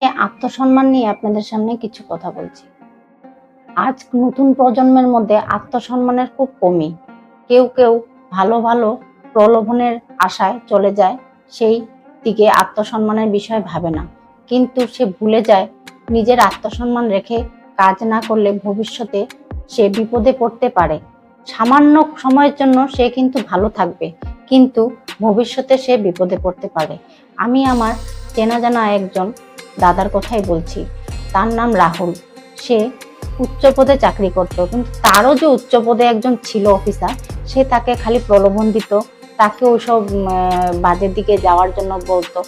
আত্মসম্মান নিয়ে আপনাদের সামনে কিছু কথা বলছি। আজ নতুন প্রজন্মের মধ্যে আত্মসম্মানের খুব কমই। কেউ কেউ ভালো ভালো প্রলোভনের আশায় চলে যায়, সেই দিকে আত্মসম্মানের বিষয় ভাবে না, কিন্তু সে ভুলে যায় নিজের আত্মসম্মান রেখে কাজ না করলে ভবিষ্যতে সে বিপদে পড়তে পারে। সামান্য সময়ের জন্য সে কিন্তু ভালো থাকবে, কিন্তু ভবিষ্যতে সে বিপদে পড়তে পারে। আমি আমার চেনা জানা একজন দাদার কথাই বলছি। তার নাম রাহুল। সে উচ্চ পদে চাকরি করতো, কিন্তু তারও যে উচ্চ পদে একজন ছিল অফিসার, সে তাকে খালি প্রলোভন দিত, তাকে ওইসব বাজের দিকে যাওয়ার জন্য বলতো।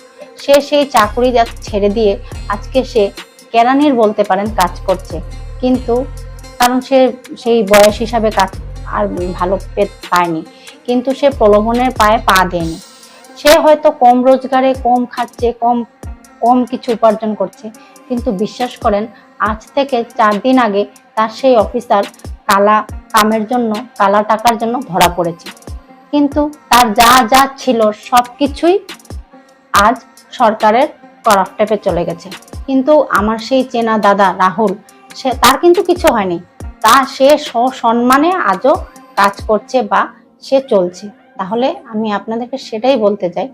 সে সেই চাকরি ছেড়ে দিয়ে আজকে সে কেরানির বলতে পারেন কাজ করছে, কিন্তু কারণ সে সেই বয়স হিসাবে কাজ আর ভালো পায়নি, কিন্তু সে প্রলোভনের পায়ে পা দেয়নি। সে হয়তো কম রোজগারে কম খাচ্ছে, কম কম কিছু উপার্জন করছে, কিন্তু বিশ্বাস করেন আজ থেকে 4 দিন আগে তার সেই অফিসার কালা কামের জন্য, কালা টাকার জন্য ধরা পড়েছে। কিন্তু তার যা যা ছিল সবকিছুই আজ সরকারের করাফটেপে চলে গেছে। কিন্তু আমার সেই চেনা দাদা রাহুল, তার কিন্তু কিছু হয়নি। সে সসম্মানে আজও কাজ করছে বা সে চলছে। তাহলে আমি আপনাদেরকে সেটাই বলতে চাই,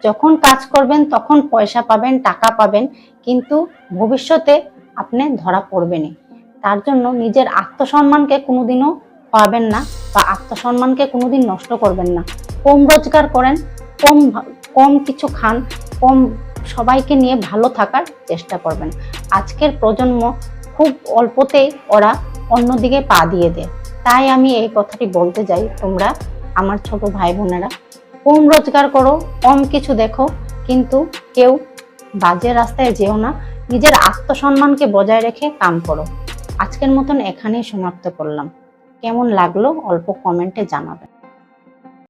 যখন কাজ করবেন তখন পয়সা পাবেন, টাকা পাবেন, কিন্তু ভবিষ্যতে আপনি ধরা পড়বেনই। তার জন্য নিজের আত্মসম্মানকে কোনোদিনও পাবেন না, বা আত্মসম্মানকে কোনোদিন নষ্ট করবেন না। কম রোজগার করেন, কম কম কিছু খান, কম সবাইকে নিয়ে ভালো থাকার চেষ্টা করবেন। আজকের প্রজন্ম খুব অল্পতেই ওরা অন্যদিকে পা দিয়ে দেয়। তাই আমি এই কথাটি বলতে চাই, তোমরা আমার ছোট ভাই বোনেরা, কম রোজগার করো, কম কিছু দেখো, কিন্তু কেউ বাজে রাস্তায় যেও না। নিজের আত্মসম্মানকে বজায় রেখে কাম করো। আজকের মতন এখানেই সমাপ্ত করলাম। কেমন লাগলো অল্প কমেন্টে জানাবেন।